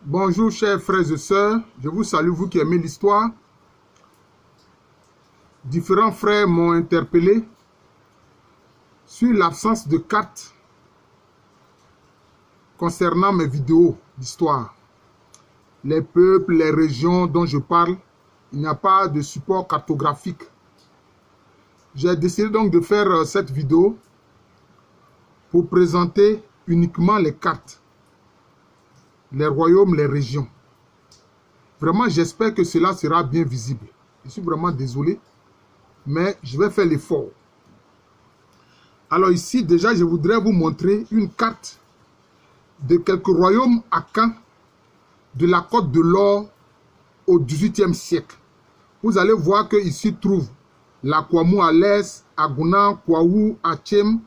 Bonjour chers frères et sœurs, je vous salue vous qui aimez l'histoire. Différents frères m'ont interpellé sur l'absence de cartes concernant mes vidéos d'histoire. Les peuples, les régions dont je parle, il n'y a pas de support cartographique. J'ai décidé donc de faire cette vidéo pour présenter uniquement les cartes, les royaumes, les régions. Vraiment, j'espère que cela sera bien visible. Je suis vraiment désolé, mais je vais faire l'effort. Alors ici, déjà, je voudrais vous montrer une carte de quelques royaumes akans de la Côte de l'Or au XVIIIe siècle. Vous allez voir qu'ici trouve la Kwamou à l'est, Agounan, Kwaou, Achem,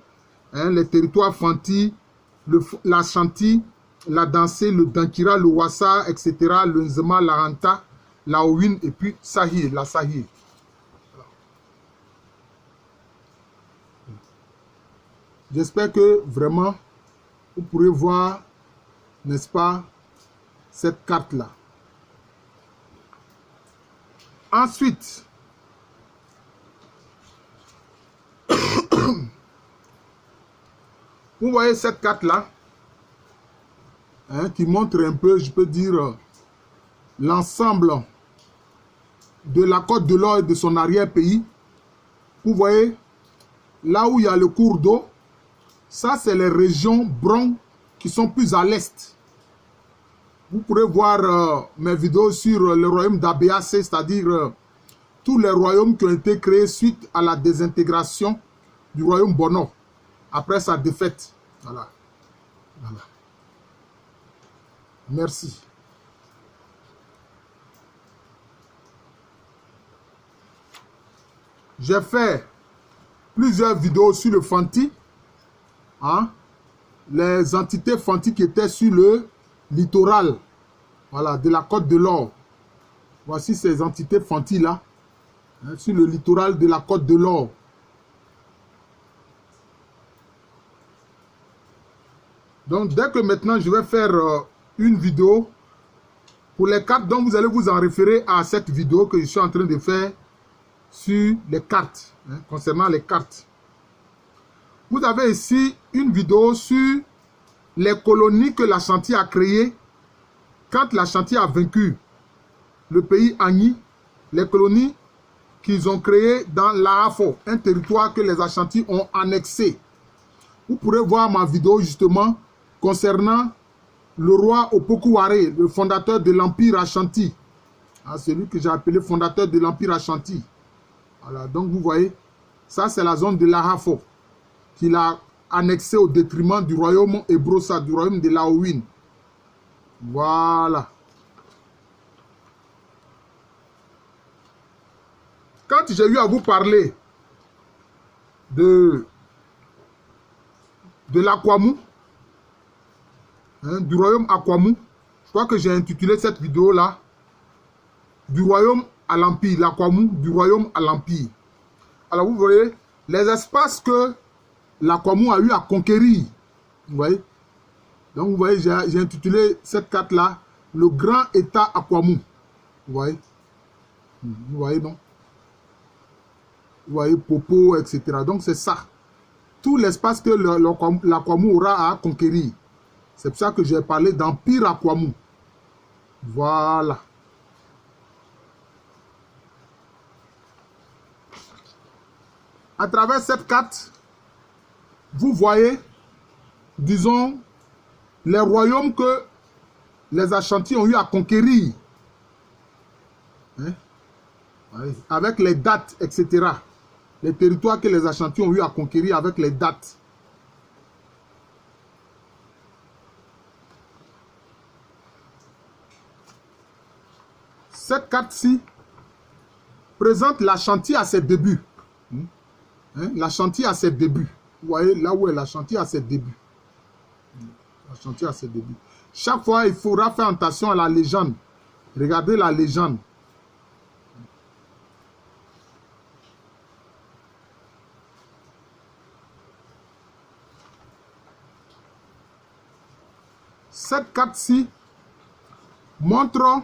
les territoires Fanti, la Chanti, la Dansé, le Dankira, le Wassa, etc., le Nzema, la Hanta, la Owin et puis Sahir, la Sahir. J'espère que vraiment vous pourrez voir, n'est-ce pas, cette carte-là. Ensuite, vous voyez cette carte-là, qui montre un peu, je peux dire, l'ensemble de la Côte de l'Or et de son arrière-pays. Vous voyez, là où il y a le cours d'eau, ça c'est les régions brunes qui sont plus à l'est. Vous pourrez voir mes vidéos sur le royaume d'Abéacé, c'est-à-dire tous les royaumes qui ont été créés suite à la désintégration du royaume Bono, après sa défaite. Voilà. Voilà. Merci. J'ai fait plusieurs vidéos sur le Fanti, les entités Fanti qui étaient sur le littoral, voilà, de la Côte de l'Or. Voici ces entités Fanti là, sur le littoral de la Côte de l'Or. Donc dès que maintenant je vais faire une vidéo pour les cartes, donc vous allez vous en référer à cette vidéo que je suis en train de faire sur les cartes, concernant les cartes. Vous avez ici une vidéo sur les colonies que l'Ashanti a créées quand l'Ashanti a vaincu le pays Agni, les colonies qu'ils ont créées dans l'Ahafo, un territoire que les Ashanti ont annexé. Vous pourrez voir ma vidéo justement concernant le roi Opoku-Waré, le fondateur de l'Empire Ashanti. Celui que j'ai appelé fondateur de l'Empire Ashanti. Voilà, donc vous voyez, ça c'est la zone de l'Ahafo qu'il a annexé au détriment du royaume Ebrosa, du royaume de l'Aowin. Voilà. Quand j'ai eu à vous parler de l'Akwamou, du royaume Akwamou, je crois que j'ai intitulé cette vidéo-là du royaume à l'Empire, l'Akwamou du royaume à l'Empire. Alors vous voyez, les espaces que l'Akwamou a eu à conquérir, vous voyez. Donc vous voyez, j'ai intitulé cette carte-là, le grand État Akwamou. Vous voyez. Vous voyez, non? Vous voyez, Popo, etc. Donc c'est ça. Tout l'espace que l'Akwamou aura à conquérir. C'est pour ça que j'ai parlé d'Empire Akwamou. Voilà. À travers cette carte, vous voyez, disons, les royaumes que les Ashanti ont eu à conquérir. Avec les dates, etc. Les territoires que les Ashanti ont eu à conquérir avec les dates. Cette carte-ci présente l'Ashanti à ses débuts. L'Ashanti à ses débuts. Vous voyez là où est l'Ashanti à ses débuts. L'Ashanti à ses débuts. Chaque fois, il faudra faire attention à la légende. Regardez la légende. Cette carte-ci montre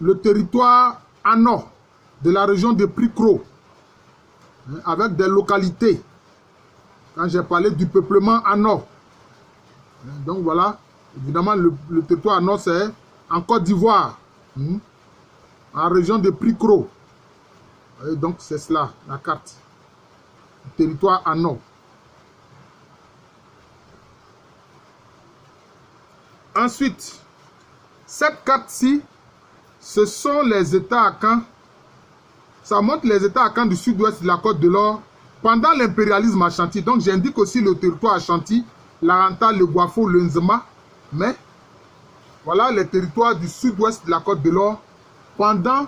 le territoire à nord de la région de Pricro, avec des localités. Quand j'ai parlé du peuplement à nord. Donc voilà, évidemment, le territoire à nord, c'est en Côte d'Ivoire, en région de Pricro. Et donc c'est cela, la carte. Le territoire à nord. Ensuite, cette carte-ci, ce sont les États Akans. Ça montre les États Akans du sud-ouest de la Côte de l'Or pendant l'impérialisme Ashanti. Donc j'indique aussi le territoire Ashanti, l'Aranta, le Guafo, le Nzema. Mais voilà les territoires du sud-ouest de la Côte de l'Or pendant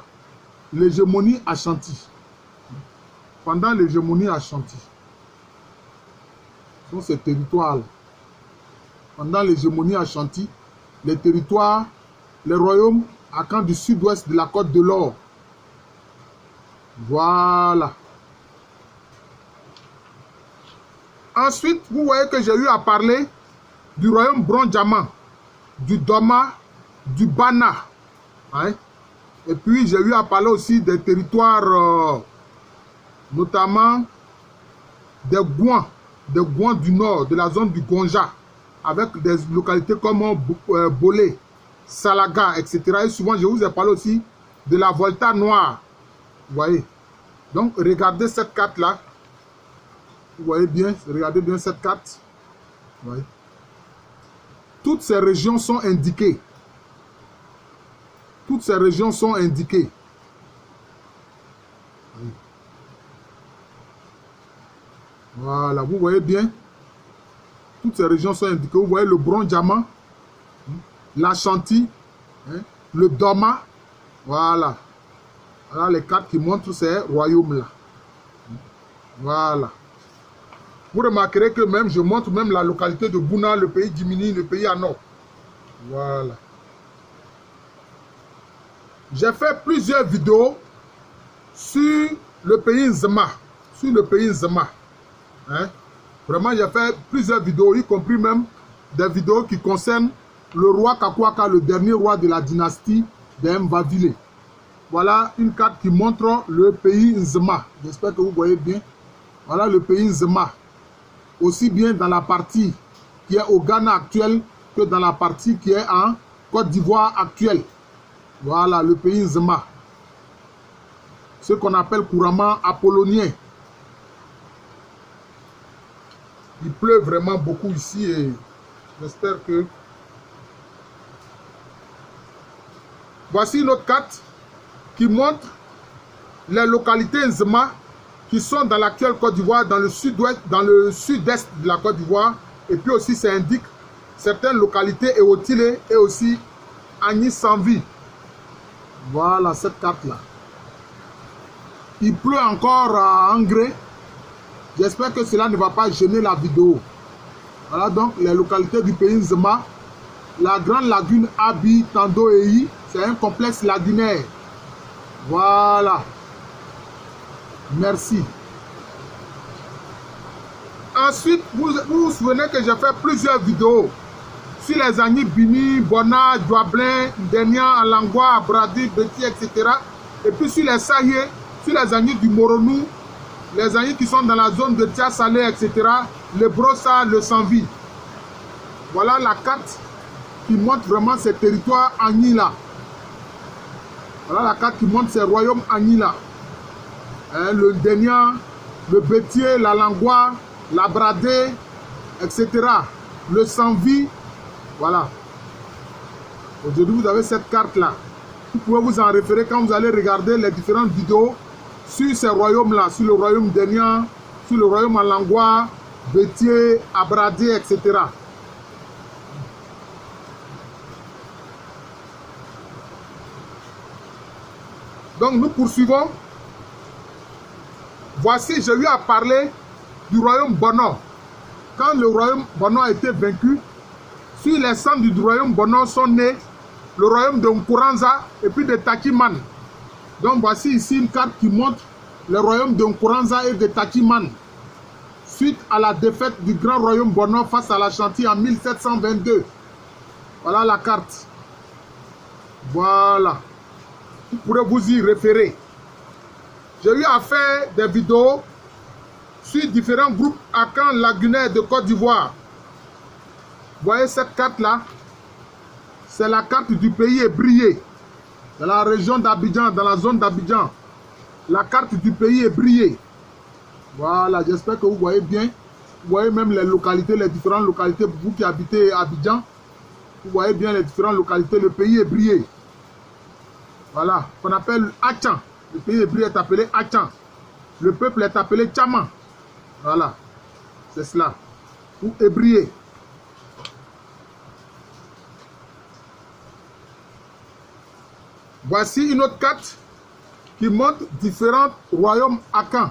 l'hégémonie Ashanti. Pendant l'hégémonie Ashanti. Ce sont ces territoires-là. Pendant l'hégémonie Ashanti, les territoires, les royaumes Akans du sud-ouest de la Côte de l'Or. Voilà. Ensuite, vous voyez que j'ai eu à parler du royaume Bron-Diamant, du Doma, du Bana. Hein? Et puis, j'ai eu à parler aussi des territoires, notamment des Gouans du nord, de la zone du Gonja, avec des localités comme Bolé, Salaga, etc. Et souvent, je vous ai parlé aussi de la Volta Noire. Vous voyez? Donc, regardez cette carte-là. Vous voyez bien, regardez bien cette carte. Vous voyez? Toutes ces régions sont indiquées. Toutes ces régions sont indiquées. Voilà, vous voyez bien. Toutes ces régions sont indiquées. Vous voyez le Bron-Diamant, l'Ashanti, le Doma. Voilà. Voilà les cartes qui montrent ces royaumes-là. Voilà. Vous remarquerez que même, je montre même la localité de Bouna, le pays Djimini, le pays à nord. Voilà. J'ai fait plusieurs vidéos sur le pays Nzema. Sur le pays Nzema. Hein? Vraiment, j'ai fait plusieurs vidéos, y compris même des vidéos qui concernent le roi Kakwaka, le dernier roi de la dynastie des Mvavile. Voilà une carte qui montre le pays Nzema. J'espère que vous voyez bien. Voilà le pays Nzema. Aussi bien dans la partie qui est au Ghana actuel que dans la partie qui est en Côte d'Ivoire actuelle. Voilà le pays Nzema. Ce qu'on appelle couramment apollonien. Il pleut vraiment beaucoup ici et j'espère que... Voici une autre carte qui montre les localités Nzema qui sont dans l'actuelle Côte d'Ivoire, dans le sud-ouest, dans le sud-est de la Côte d'Ivoire. Et puis aussi, ça indique certaines localités Eotile et aussi Agni-Sanvi. Voilà cette carte-là. Il pleut encore à Angré. J'espère que cela ne va pas gêner la vidéo. Voilà donc les localités du pays Nzema. La grande lagune Abi Tando Eyi, c'est un complexe lagunaire. Voilà. Merci. Ensuite, vous vous souvenez que j'ai fait plusieurs vidéos sur les Agni Bini, Bona, Douablin, Denia, Alangwa, Abradi, Beti, etc. Et puis sur les Sahye, sur les Agni du Moronou, les Agni qui sont dans la zone de Tia Salé, etc. Le Brossa, le Sanvi. Voilà la carte qui montre vraiment ces territoires Agni-là. Voilà la carte qui montre ces royaumes Agni-là. Le Denia, le Bétier, la Langwa, la Bradé, etc. Le Sanvi. Voilà. Aujourd'hui, vous avez cette carte-là. Vous pouvez vous en référer quand vous allez regarder les différentes vidéos sur ces royaumes-là, sur le royaume Denia, sur le royaume Alangwa, Bétier, Abradé, etc. Donc, nous poursuivons. Voici, j'ai eu à parler du royaume Bono. Quand le royaume Bono a été vaincu, sur les centres du royaume Bono sont nés le royaume de Nkuranza et puis de Takiman. Donc voici ici une carte qui montre le royaume de Nkuranza et de Takiman. Suite à la défaite du grand royaume Bono face à l'Ashanti en 1722. Voilà la carte. Voilà. Vous pourrez vous y référer. J'ai eu à faire des vidéos sur différents groupes Akan lagunaires de Côte d'Ivoire. Vous voyez cette carte-là? C'est la carte du pays ébrié. Dans la région d'Abidjan, dans la zone d'Abidjan. La carte du pays ébrié. Voilà, j'espère que vous voyez bien. Vous voyez même les localités, les différentes localités. Vous qui habitez Abidjan, vous voyez bien les différentes localités. Le pays ébrié. Voilà, qu'on appelle Achan. Le pays hébreu est appelé Achan. Le peuple est appelé Tchaman. Voilà, c'est cela. Ou hébrier. Voici une autre carte qui montre différents royaumes Akan.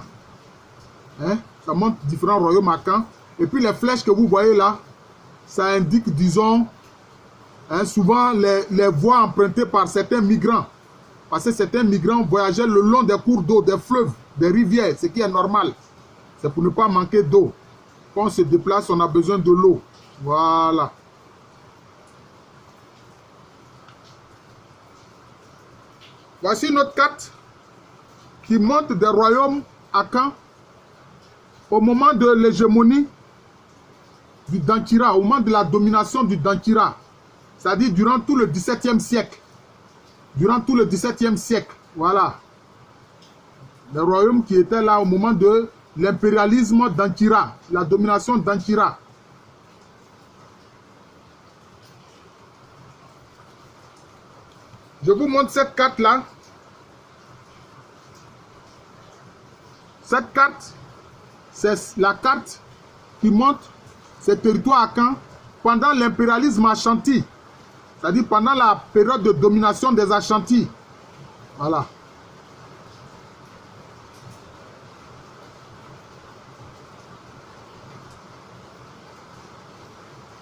Hein? Ça montre différents royaumes Akan. Et puis les flèches que vous voyez là, ça indique, disons, hein, souvent les voies empruntées par certains migrants. Parce que certains migrants voyageaient le long des cours d'eau, des fleuves, des rivières, ce qui est normal. C'est pour ne pas manquer d'eau. Quand on se déplace, on a besoin de l'eau. Voilà. Voici une autre carte qui montre des royaumes Akan au moment de l'hégémonie du Dankira, au moment de la domination du Dankira. C'est-à-dire durant tout le XVIIe siècle. Durant tout le XVIIe siècle, voilà. Les royaumes qui étaient là au moment de l'impérialisme d'Ankira, la domination d'Ankira. Je vous montre cette carte-là. Cette carte, c'est la carte qui montre ces territoires Akan pendant l'impérialisme Ashanti. C'est-à-dire pendant la période de domination des Ashanti. Voilà.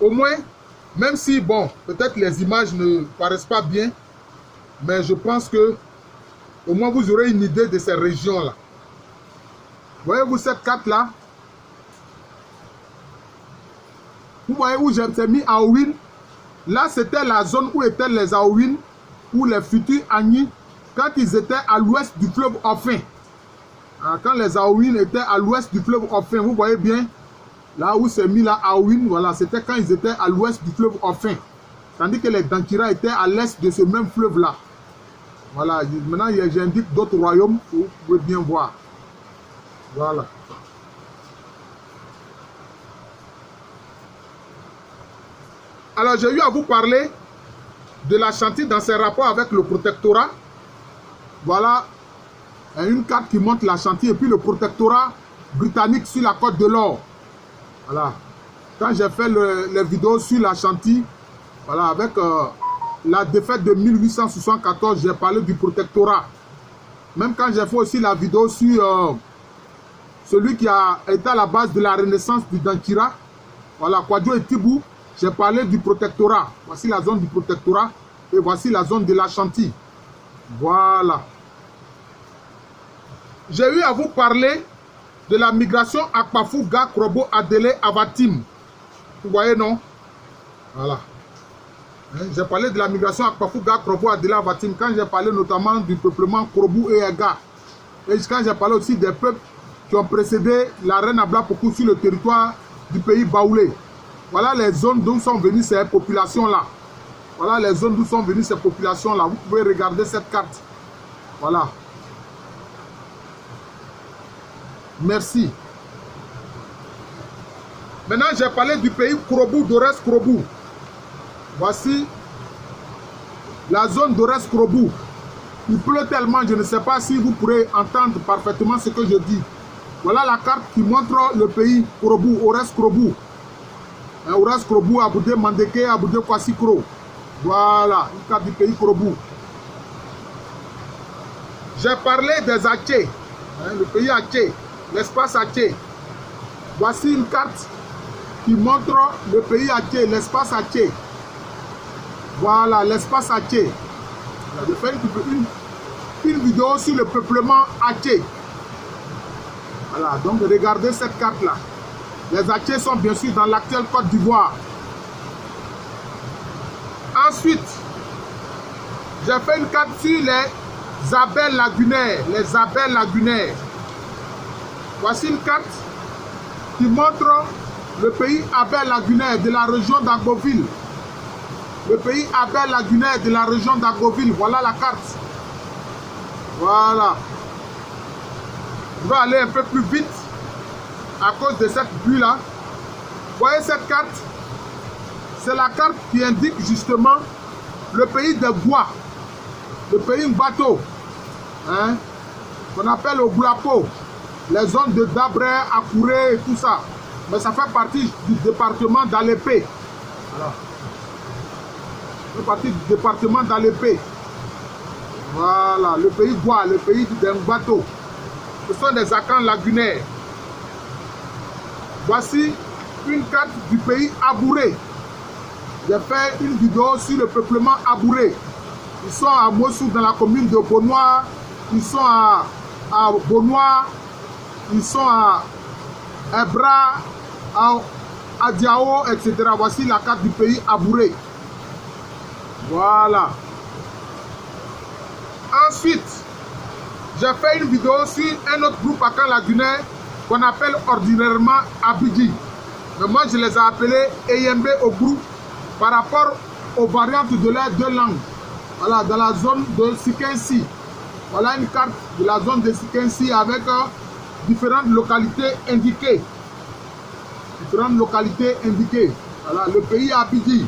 Au moins, même si, bon, peut-être les images ne paraissent pas bien, mais je pense que au moins vous aurez une idée de ces régions-là. Voyez-vous cette carte-là? Vous voyez où j'ai mis Aouin? Là, c'était la zone où étaient les Aouin, ou les futurs Agni, quand ils étaient à l'ouest du fleuve Ofin. Quand les Aouin étaient à l'ouest du fleuve Ofin, vous voyez bien, là où c'est mis là Aouin, voilà, c'était quand ils étaient à l'ouest du fleuve Ofin. Tandis que les Dankira étaient à l'est de ce même fleuve-là. Voilà, maintenant j'indique d'autres royaumes, vous pouvez bien voir. Voilà. Alors, j'ai eu à vous parler de l'Ashanti dans ses rapports avec le protectorat. Voilà une carte qui montre l'Ashanti et puis le protectorat britannique sur la Côte de l'Or. Voilà. Quand j'ai fait les vidéos sur l'Ashanti, voilà, avec la défaite de 1874, j'ai parlé du protectorat. Même quand j'ai fait aussi la vidéo sur celui qui a été à la base de la renaissance du Dankira, voilà, Kwadjo et Tibou, j'ai parlé du protectorat. Voici la zone du protectorat et voici la zone de l'Ashanti. Voilà. J'ai eu à vous parler de la migration Akpafou-Ga, Krobo, Adélé, Avatim. Vous voyez, non? Voilà. J'ai parlé de la migration Akpafou-Ga, Krobo, Adélé, Avatim. Quand j'ai parlé notamment du peuplement Krobou et Ega. Et quand j'ai parlé aussi des peuples qui ont précédé la reine Ablapokou sur le territoire du pays Baoulé. Voilà les zones d'où sont venues ces populations-là. Voilà les zones d'où sont venues ces populations-là. Vous pouvez regarder cette carte. Voilà. Merci. Maintenant, j'ai parlé du pays Krobou, Dorès Krobou. Voici la zone Dorès Krobou. Il pleut tellement, je ne sais pas si vous pourrez entendre parfaitement ce que je dis. Voilà la carte qui montre le pays Krobou, Orès Krobou. Orès Krobou, Aboudé Mandeke, Aboudé Kwassikro. Voilà, une carte du pays Krobou. J'ai parlé des Atché, le pays Atché, l'espace Atché. Voici une carte qui montre le pays Atché, l'espace Atché. Voilà, l'espace Atché. Je fais une vidéo sur le peuplement Atché. Voilà, donc regardez cette carte-là. Les Atché sont bien sûr dans l'actuelle Côte d'Ivoire. Ensuite, J'ai fait une carte sur les abeilles lagunaires. Les abeilles lagunaires. Voici une carte qui montre le pays abeilles lagunaires de la région d'Agoville. Le pays abeilles lagunaires de la région d'Agoville. Voilà la carte. Voilà. Je vais aller un peu plus vite à cause de cette bulle-là. Vous voyez cette carte? C'est la carte qui indique justement le pays de Bois. Le pays Mbato. Hein? Qu'on appelle au Boulapo. Les zones de Dabré, Akouré et tout ça. Mais ça fait partie du département d'Alépé. Voilà. Ça fait partie du département d'Alépé. Voilà, le pays Bois, le pays d'Mbato. Ce sont des acans lagunaires. Voici une carte du pays Abouré. J'ai fait une vidéo sur le peuplement Abouré. Ils sont à Mossou dans la commune de Bonois. Ils sont à Bonois. Ils sont à Ebra, à Diao, etc. Voici la carte du pays Abouré. Voilà. Ensuite, j'ai fait une vidéo sur un autre groupe akan lagunaire qu'on appelle ordinairement Abidji. Mais moi, je les ai appelés Eyembe au groupe par rapport aux variantes de leurs deux langues. Voilà, dans la zone de Sikensi. Voilà une carte de la zone de Sikensi avec différentes localités indiquées. Différentes localités indiquées. Voilà, le pays Abidji.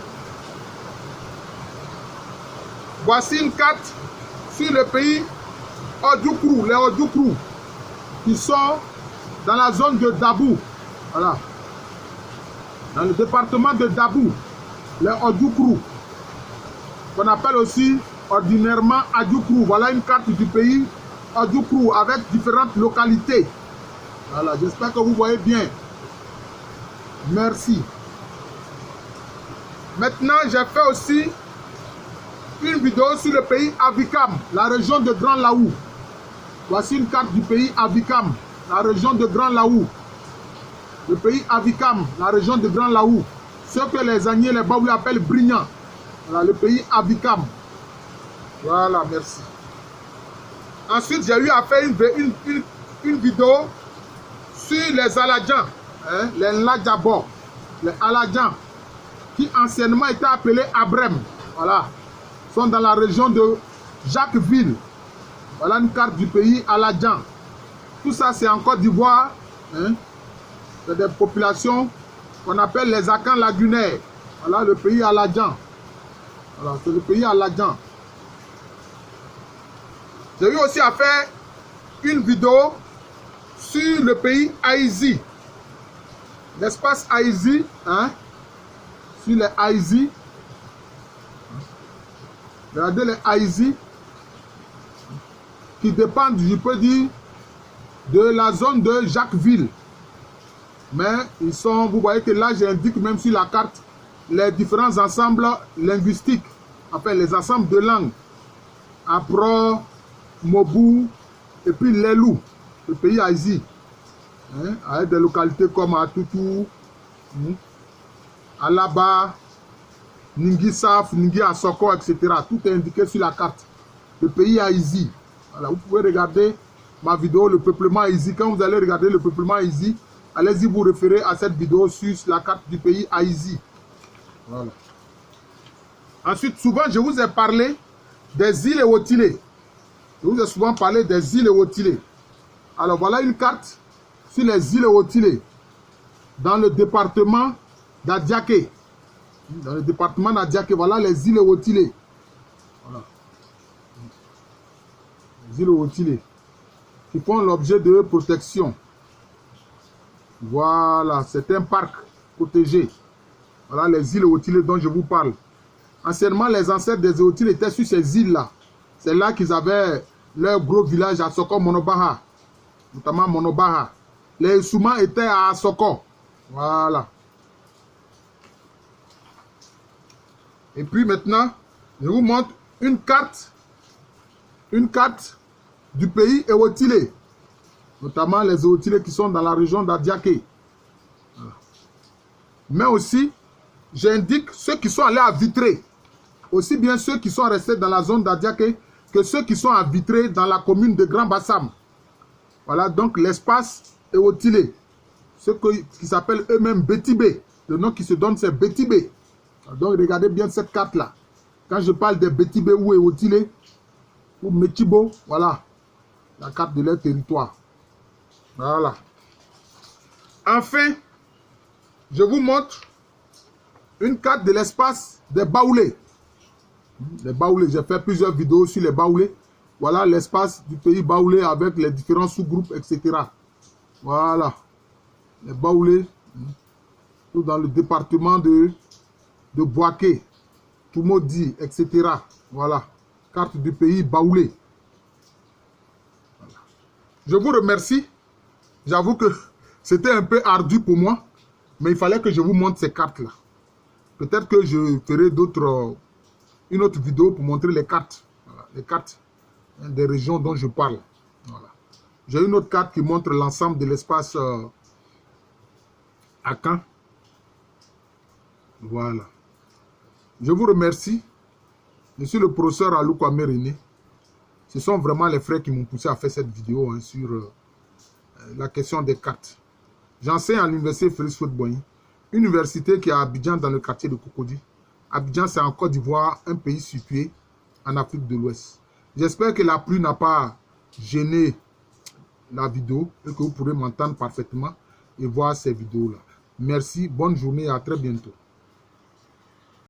Voici une carte sur le pays Odoukrou, les Odoukrou, qui sont dans la zone de Dabou. Voilà. Dans le département de Dabou, les Odoukrou, qu'on appelle aussi ordinairement Adoukrou. Voilà une carte du pays Odoukrou avec différentes localités. Voilà, j'espère que vous voyez bien. Merci. Maintenant, j'ai fait aussi une vidéo sur le pays Avikam, la région de Grand Laou. Voici une carte du pays Avikam, la région de Grand Laou. Le pays Avikam, la région de Grand Laou. Ce que les Agnés, les Baoulés appellent Brignan. Voilà, le pays Avikam. Voilà, merci. Ensuite, j'ai eu à faire une vidéo sur les Aladjans, hein, les Ladjabor, les Aladjans, qui anciennement étaient appelés Abrem. Voilà. Sont dans la région de Jacquesville. Voilà une carte du pays Aladjan. Tout ça, c'est en Côte d'Ivoire. Hein? C'est des populations qu'on appelle les acans lagunaires. Voilà le pays Aladjan. Voilà, c'est le pays Aladjan. J'ai eu aussi à faire une vidéo sur le pays Haïzi. L'espace Haïzi, hein? Sur les Haïzi. Regardez les Haïzi qui dépendent, je peux dire, de la zone de Jacquesville. Mais ils sont, vous voyez que là, j'indique même sur la carte les différents ensembles linguistiques, enfin les ensembles de langues. Apro, Mobou et puis Lelou, le pays Haïzi. Hein, avec des localités comme Atoutou, Alaba, Ningi Saf, Ningi Asoko, etc. Tout est indiqué sur la carte. Le pays Haïzi. Voilà, vous pouvez regarder ma vidéo, le peuplement Haïzi. Quand vous allez regarder le peuplement Haïzi, allez-y vous référer à cette vidéo sur la carte du pays Haïzi. Voilà. Ensuite, souvent, je vous ai parlé des îles Ewotilé. Je vous ai souvent parlé des îles Ewotilé. Alors, voilà une carte sur les îles Ewotilé dans le département d'Adiaké. Dans le département d'Adiaké, voilà les îles Ewotilé. Voilà. Les îles Ewotilé qui font l'objet de protection. Voilà, c'est un parc protégé. Voilà les îles Ewotilé dont je vous parle. Anciennement, les ancêtres des Ewotilé étaient sur ces îles-là. C'est là qu'ils avaient leur gros village à Soko Monobaha. Notamment Monobaha. Les Soumans étaient à Soko. Voilà. Et puis maintenant, je vous montre une carte du pays Ewotilé. Notamment les Ewotilé qui sont dans la région d'Adiaké. Voilà. Mais aussi, j'indique ceux qui sont allés à Vitré. Aussi bien ceux qui sont restés dans la zone d'Adiaké que ceux qui sont à Vitré dans la commune de Grand Bassam. Voilà, donc l'espace est Otilé. Ceux qui s'appellent eux-mêmes Bétibé. Le nom qui se donne, c'est Bétibé. Donc regardez bien cette carte-là. Quand je parle de Bétibé ou Eotilé, ou Métibo, voilà, la carte de leur territoire. Voilà. Enfin, je vous montre une carte de l'espace des Baoulés. Les Baoulés, j'ai fait plusieurs vidéos sur les Baoulés. Voilà l'espace du pays Baoulé avec les différents sous-groupes, etc. Voilà. Les Baoulés, tout dans le département de Boaké, Toumoudi, etc. Voilà. Carte du pays Baoulé. Voilà. Je vous remercie. J'avoue que c'était un peu ardu pour moi, mais il fallait que je vous montre ces cartes-là. Peut-être que je ferai une autre vidéo pour montrer les cartes. Voilà, les cartes des régions dont je parle. Voilà. J'ai une autre carte qui montre l'ensemble de l'espace à Caen. Voilà. Je vous remercie. Je suis le professeur Alou Kwame René. Ce sont vraiment les frères qui m'ont poussé à faire cette vidéo hein, sur la question des cartes. J'enseigne à l'université Félix Houphouët-Boigny, université qui est à Abidjan dans le quartier de Cocody. Abidjan, c'est en Côte d'Ivoire, un pays situé en Afrique de l'Ouest. J'espère que la pluie n'a pas gêné la vidéo et que vous pourrez m'entendre parfaitement et voir ces vidéos-là. Merci, bonne journée et à très bientôt.